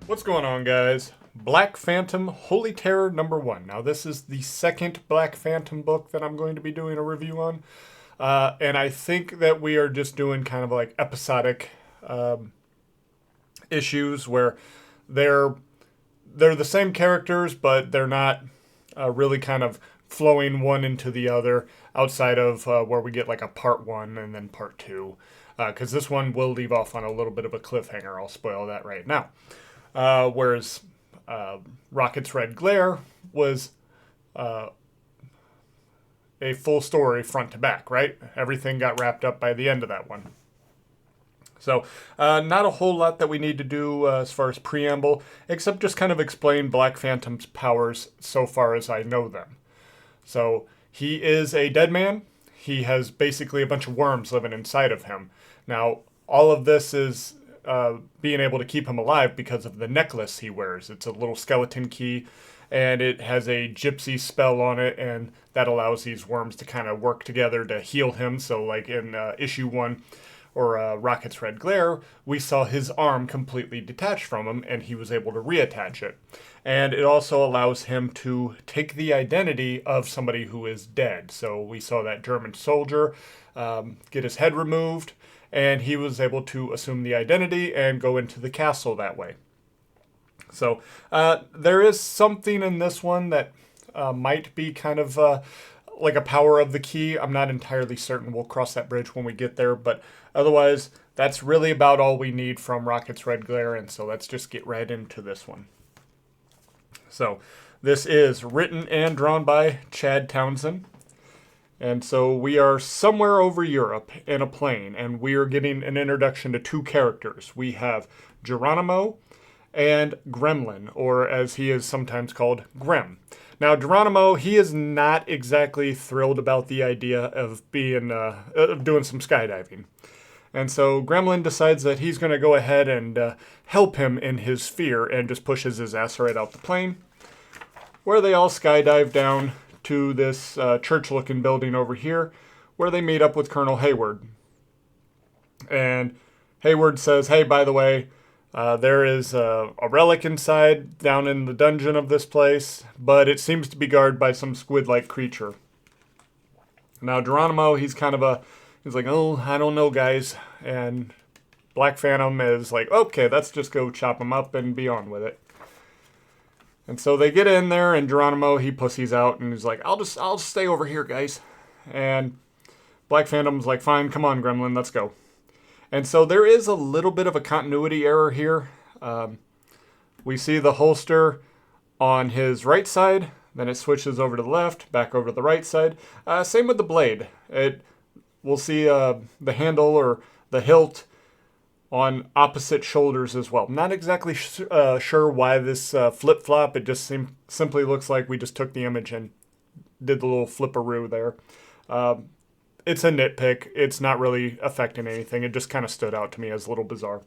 What's going on, guys? Black Phantom Holy Terror #1. Now, this is the second Black Phantom book that I'm going to be doing a review on. And I think that we are just doing kind of like episodic issues where they're they're the same characters, but they're not really kind of flowing one into the other outside of where we get like a part one and then part two. Because this one will leave off on a little bit of a cliffhanger. I'll spoil that right now. Whereas Rocket's Red Glare was a full story front to back, right? Everything got wrapped up by the end of that one. So, not a whole lot that we need to do as far as preamble, except just kind of explain Black Phantom's powers so far as I know them. So, he is a dead man. He has basically a bunch of worms living inside of him. Now, all of this is being able to keep him alive because of the necklace he wears. It's a little skeleton key, and it has a gypsy spell on it, and that allows these worms to kind of work together to heal him. So, like in issue one, or Rocket's Red Glare, we saw his arm completely detached from him, and he was able to reattach it. And it also allows him to take the identity of somebody who is dead. So we saw that German soldier get his head removed, and he was able to assume the identity and go into the castle that way. So there is something in this one that might be kind of like a power of the key. I'm not entirely certain. We'll cross that bridge when we get there. But otherwise, that's really about all we need from Rocket's Red Glare. And so let's just get right into this one. So this is written and drawn by Chad Townsend. And so we are somewhere over Europe in a plane, and we are getting an introduction to two characters. We have Geronimo and Gremlin, or as he is sometimes called, Grem. Now, Geronimo, he is not exactly thrilled about the idea of being of doing some skydiving. And so Gremlin decides that he's going to go ahead and help him in his fear and just pushes his ass right out the plane, where they all skydive down to this church-looking building over here, where they meet up with Colonel Hayward. And Hayward says, hey, by the way, there is a relic inside down in the dungeon of this place, but it seems to be guarded by some squid-like creature. Now, Geronimo, he's like, oh, I don't know, guys. And Black Phantom is like, okay, let's just go chop him up and be on with it. And so they get in there, and Geronimo, he pussies out, and he's like, I'll stay over here, guys. And Black Phantom's like, fine, come on, Gremlin, let's go. And so there is a little bit of a continuity error here. We see the holster on his right side, then it switches over to the left, back over to the right side. Same with the blade. We'll see the handle or the hilt on opposite shoulders as well. Not exactly sure why this flip-flop. It just simply looks like we just took the image and did the little flipperoo there. It's a nitpick. It's not really affecting anything. It just kind of stood out to me as a little bizarre.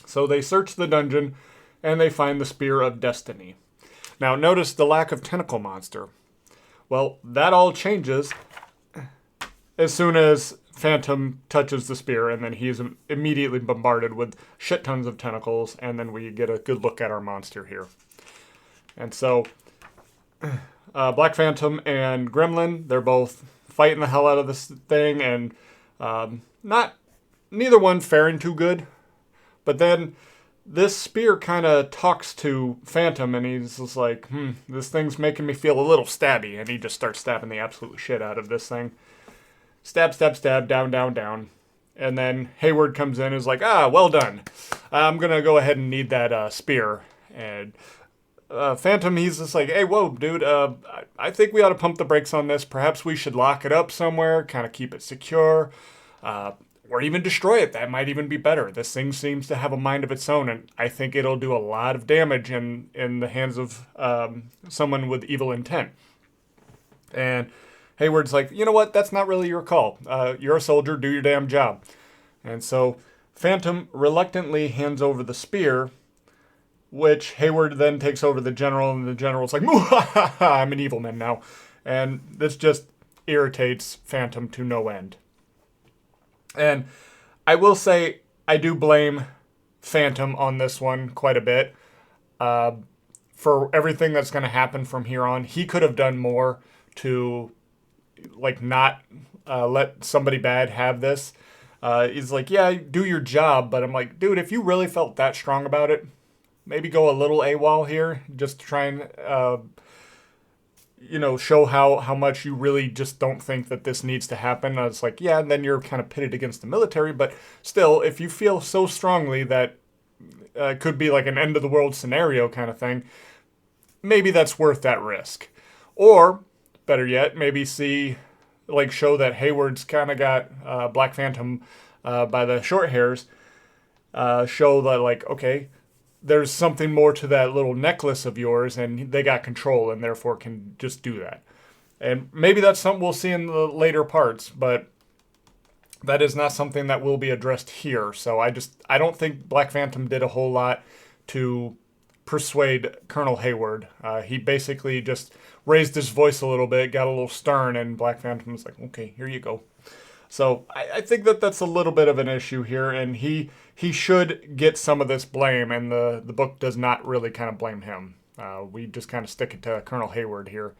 So they search the dungeon, and they find the Spear of Destiny. Now, notice the lack of tentacle monster. Well, that all changes as soon as Phantom touches the spear, and then he is immediately bombarded with shit tons of tentacles, and then we get a good look at our monster here. And so, Black Phantom and Gremlin, they're both fighting the hell out of this thing, and neither one faring too good. But then this spear kind of talks to Phantom, and he's just like, this thing's making me feel a little stabby, and he just starts stabbing the absolute shit out of this thing. Stab, stab, stab, down, down, down. And then Hayward comes in and is like, well done. I'm going to go ahead and need that spear. And Phantom, he's just like, hey, whoa, dude, I think we ought to pump the brakes on this. Perhaps we should lock it up somewhere, kind of keep it secure, or even destroy it. That might even be better. This thing seems to have a mind of its own, and I think it'll do a lot of damage in the hands of someone with evil intent. And Hayward's like, you know what? That's not really your call. You're a soldier. Do your damn job. And so Phantom reluctantly hands over the spear, which Hayward then takes over the general, and the general's like, I'm an evil man now. And this just irritates Phantom to no end. And I will say, I do blame Phantom on this one quite a bit. For everything that's going to happen from here on, he could have done more to like not let somebody bad have this. He's like, yeah, do your job, but I'm like, dude, if you really felt that strong about it, maybe go a little AWOL here, just to try and show how much you really just don't think that this needs to happen. I was like, yeah, and then you're kind of pitted against the military, but still, if you feel so strongly that it could be like an end of the world scenario kind of thing, maybe that's worth that risk. Or, better yet, maybe show that Hayward's kind of got Black Phantom by the short hairs, show that, like, okay, there's something more to that little necklace of yours, and they got control and therefore can just do that. And maybe that's something we'll see in the later parts, but that is not something that will be addressed here. So I don't think Black Phantom did a whole lot to persuade Colonel Hayward. He basically just raised his voice a little bit, got a little stern, and Black Phantom was like, okay, here you go. So I think that that's a little bit of an issue here, and he should get some of this blame, and the book does not really kind of blame him. We just kind of stick it to Colonel Hayward here.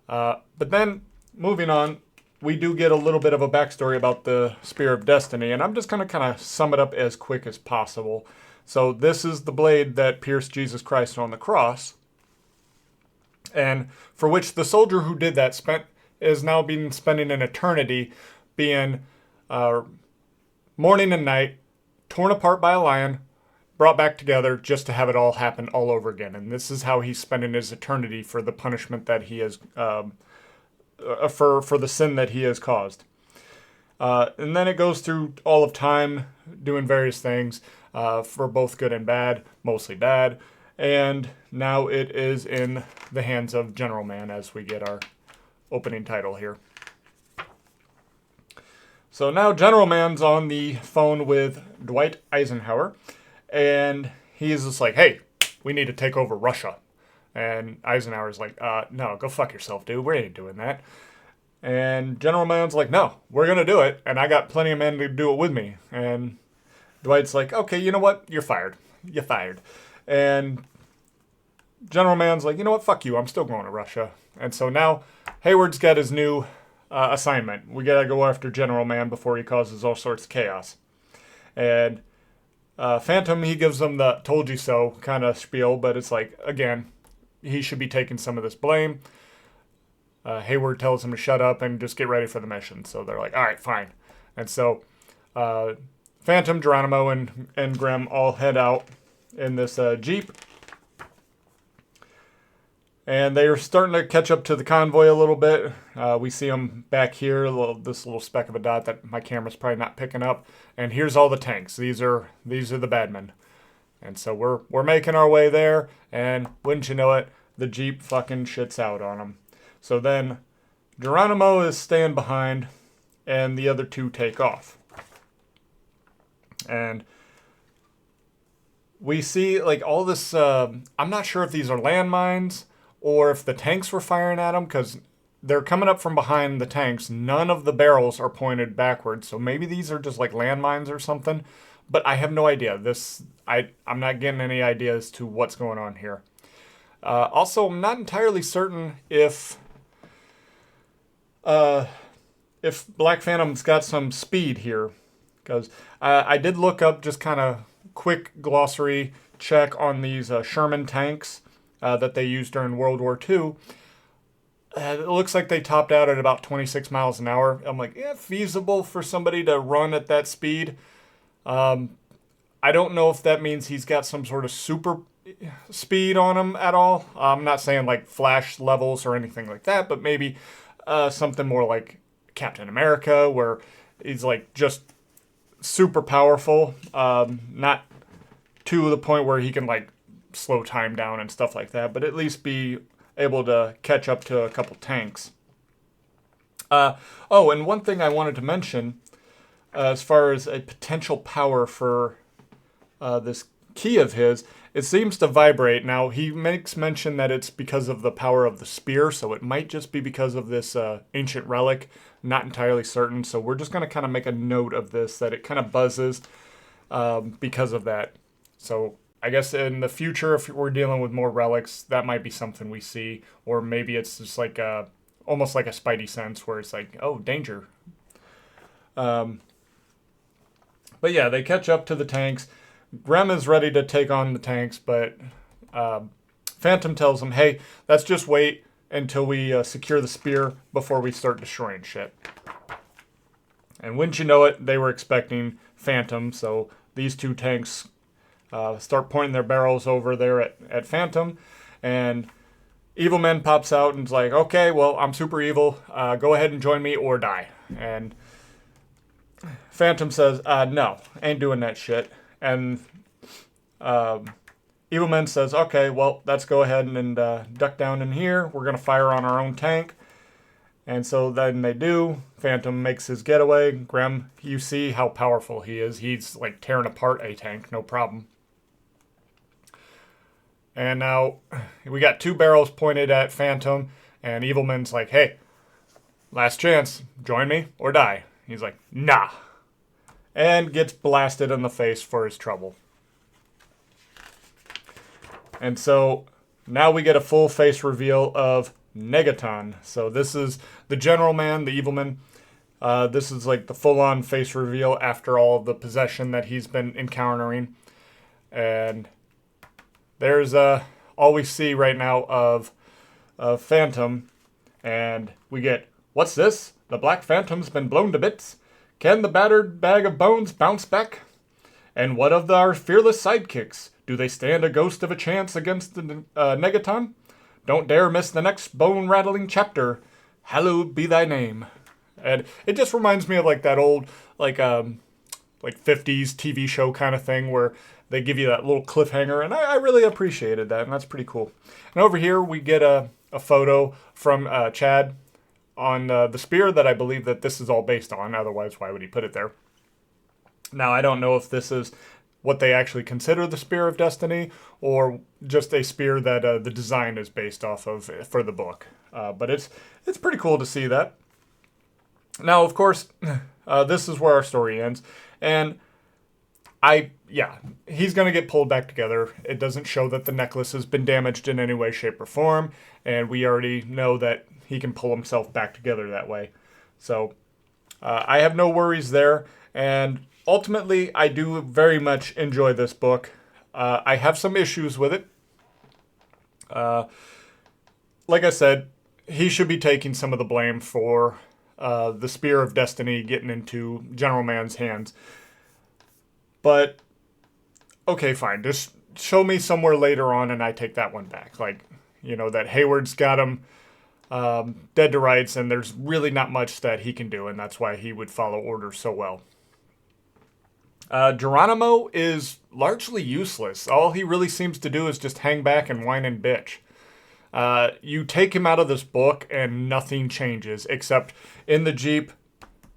But then, moving on, we do get a little bit of a backstory about the Spear of Destiny, and I'm just going to kind of sum it up as quick as possible. So this is the blade that pierced Jesus Christ on the cross, and for which the soldier who did that is now spending an eternity being morning and night, torn apart by a lion, brought back together just to have it all happen all over again. And this is how he's spending his eternity for the punishment that he has, for the sin that he has caused. And then it goes through all of time, doing various things for both good and bad, mostly bad. And now it is in the hands of General Man as we get our opening title here. So now General Man's on the phone with Dwight Eisenhower, and he's just like, hey, we need to take over Russia. And Eisenhower's like, no, go fuck yourself, dude. We ain't doing that. And General Man's like, no, we're going to do it, and I got plenty of men to do it with me. And Dwight's like, okay, you know what? You're fired. You're fired. And General Man's like, you know what? Fuck you. I'm still going to Russia. And so now Hayward's got his new assignment. We gotta go after General Man before he causes all sorts of chaos. And Phantom, he gives them the told you so kind of spiel, but it's like, again, he should be taking some of this blame. Hayward tells him to shut up and just get ready for the mission. So they're like, all right, fine. And so Phantom, Geronimo, and Grim all head out in this Jeep. And they are starting to catch up to the convoy a little bit. We see them back here, this little speck of a dot that my camera's probably not picking up. And here's all the tanks. These are the bad men. And so we're making our way there, and wouldn't you know it, the Jeep fucking shits out on them. So then Geronimo is staying behind, and the other two take off. And we see like all this, I'm not sure if these are landmines or if the tanks were firing at them, because they're coming up from behind the tanks. None of the barrels are pointed backwards, so maybe these are just like landmines or something. But I have no idea. I'm not getting any idea as to what's going on here. Also, I'm not entirely certain if Black Phantom's got some speed here, because I did look up just kind of quick glossary check on these Sherman tanks that they used during World War II. It looks like they topped out at about 26 miles an hour. I'm like, yeah, feasible for somebody to run at that speed. I don't know if that means he's got some sort of super speed on him at all. I'm not saying like Flash levels or anything like that, but maybe something more like Captain America, where he's like just super powerful, not to the point where he can like slow time down and stuff like that, but at least be able to catch up to a couple tanks. And one thing I wanted to mention, as far as a potential power for this key of his, it seems to vibrate. Now, he makes mention that it's because of the power of the spear, so it might just be because of this ancient relic. Not entirely certain, so we're just going to kind of make a note of this, that it kind of buzzes. because of that. So I guess in the future, if we're dealing with more relics, that might be something we see, or maybe it's just like almost like a Spidey sense where it's like, oh, danger. But yeah, they catch up to the tanks. Grem is ready to take on the tanks, but Phantom tells him, hey, let's just wait until we secure the spear before we start destroying shit. And wouldn't you know it, they were expecting Phantom, so these two tanks start pointing their barrels over there at Phantom, and Evilman pops out and's like, okay, well, I'm super evil. Go ahead and join me or die. And Phantom says, no, ain't doing that shit. And Evilman says, okay, well, let's go ahead and duck down in here. We're going to fire on our own tank. And so then they do. Phantom makes his getaway. Grem, you see how powerful he is. He's like tearing apart a tank, no problem. And now we got two barrels pointed at Phantom. And Evilman's like, hey, last chance. Join me or die. He's like, nah. And gets blasted in the face for his trouble. And so now we get a full face reveal of Negaton. So this is the General Man, the Evilman. This is like the full-on face reveal after all of the possession that he's been encountering. And there's all we see right now of Phantom. And we get, what's this? The Black Phantom's been blown to bits. Can the battered bag of bones bounce back? And what of our fearless sidekicks? Do they stand a ghost of a chance against the Negaton? Don't dare miss the next bone-rattling chapter. Hallowed be thy name. And it just reminds me of like that old, like 50s TV show kind of thing where they give you that little cliffhanger, and I really appreciated that, and that's pretty cool. And over here we get a photo from Chad on the spear that I believe that this is all based on. Otherwise, why would he put it there? Now, I don't know if this is what they actually consider the Spear of Destiny or just a spear that the design is based off of for the book. But it's pretty cool to see that. Now, of course, this is where our story ends. And he's going to get pulled back together. It doesn't show that the necklace has been damaged in any way, shape, or form. And we already know that he can pull himself back together that way. So I have no worries there. And ultimately, I do very much enjoy this book. I have some issues with it. Like I said, he should be taking some of the blame for the Spear of Destiny getting into General Man's hands. But, okay, fine. Just show me somewhere later on and I take that one back. Like, that Hayward's got him dead to rights and there's really not much that he can do, and that's why he would follow orders so well. Geronimo is largely useless. All he really seems to do is just hang back and whine and bitch. You take him out of this book and nothing changes, except in the Jeep,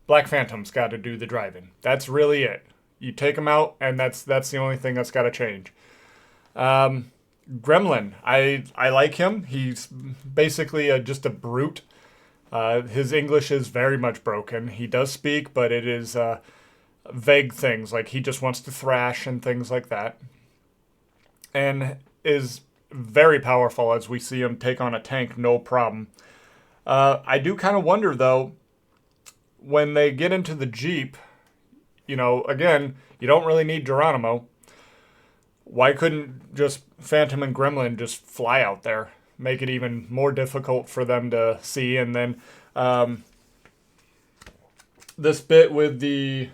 Black Phantom's got to do the driving. That's really it. You take him out, and that's the only thing that's got to change. Gremlin, I like him. He's basically just a brute. His English is very much broken. He does speak, but it is vague things, like he just wants to thrash and things like that. And is very powerful as we see him take on a tank, no problem. I do kind of wonder, though, when they get into the Jeep, again, you don't really need Geronimo. Why couldn't just Phantom and Gremlin just fly out there? Make it even more difficult for them to see. And then this bit with the...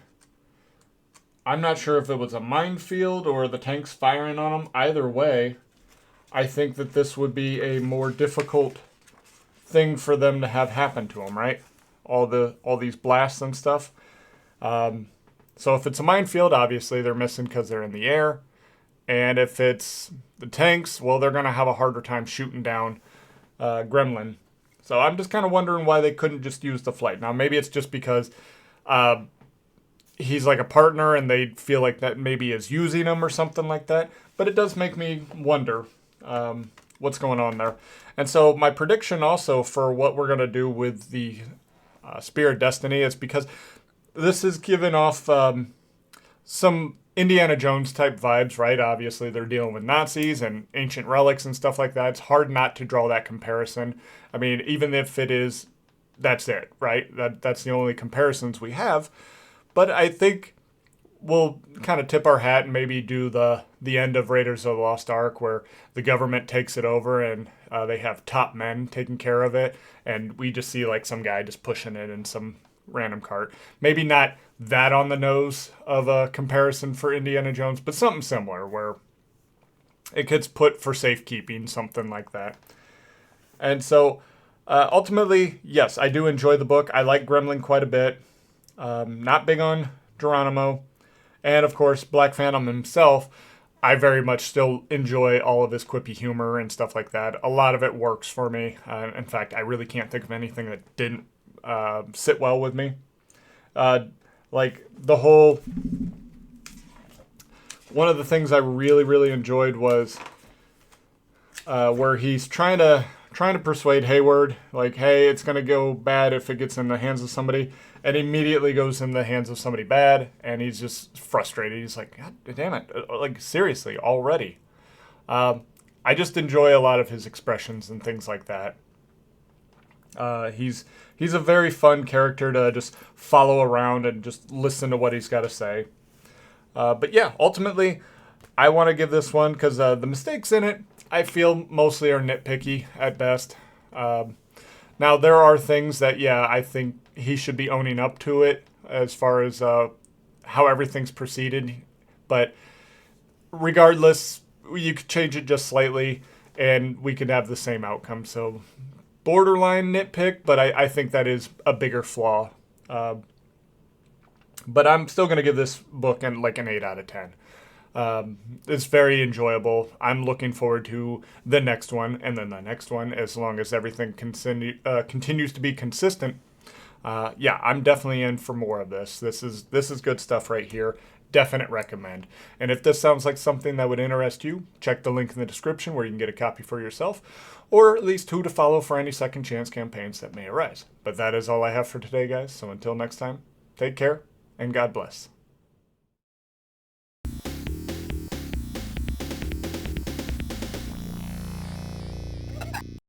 I'm not sure if it was a minefield or the tanks firing on them. Either way, I think that this would be a more difficult thing for them to have happen to them, right? All these blasts and stuff. So if it's a minefield, obviously they're missing because they're in the air. And if it's the tanks, well, they're going to have a harder time shooting down Gremlin. So I'm just kind of wondering why they couldn't just use the flight. Now, maybe it's just because he's like a partner and they feel like that maybe is using him or something like that. But it does make me wonder what's going on there. And so my prediction also for what we're going to do with the Spear of Destiny is because this is giving off some Indiana Jones type vibes, right? Obviously, they're dealing with Nazis and ancient relics and stuff like that. It's hard not to draw that comparison. I mean, even if it is, that's it, right? That's the only comparisons we have. But I think we'll kind of tip our hat and maybe do the end of Raiders of the Lost Ark, where the government takes it over and they have top men taking care of it, and we just see like some guy just pushing it in some random cart. Maybe not that on the nose of a comparison for Indiana Jones, but something similar where it gets put for safekeeping, something like that. And so ultimately, yes, I do enjoy the book. I like Gremlin quite a bit. Not big on Geronimo. And of course, Black Phantom himself, I very much still enjoy all of his quippy humor and stuff like that. A lot of it works for me. In fact, I really can't think of anything that didn't sit well with me. Like the whole, one of the things I really, really enjoyed was where he's trying to persuade Hayward, like, hey, it's going to go bad if it gets in the hands of somebody, and immediately goes in the hands of somebody bad, and he's just frustrated. He's like, God damn it, like, seriously, already. I just enjoy a lot of his expressions and things like that. He's a very fun character to just follow around and just listen to what he's got to say. But yeah, ultimately, I want to give this one, because the mistakes in it, I feel mostly are nitpicky at best. Now, there are things that, yeah, I think he should be owning up to it as far as how everything's proceeded. But regardless, you could change it just slightly and we could have the same outcome. So borderline nitpick, but I think that is a bigger flaw. But I'm still going to give this book an 8 out of 10. It's very enjoyable. I'm looking forward to the next one and then the next one, as long as everything continues to be consistent. Yeah, I'm definitely in for more of this. This is good stuff right here. Definite recommend. And if this sounds like something that would interest you, check the link in the description where you can get a copy for yourself, or at least who to follow for any second chance campaigns that may arise. But that is all I have for today, guys. So until next time, take care and God bless.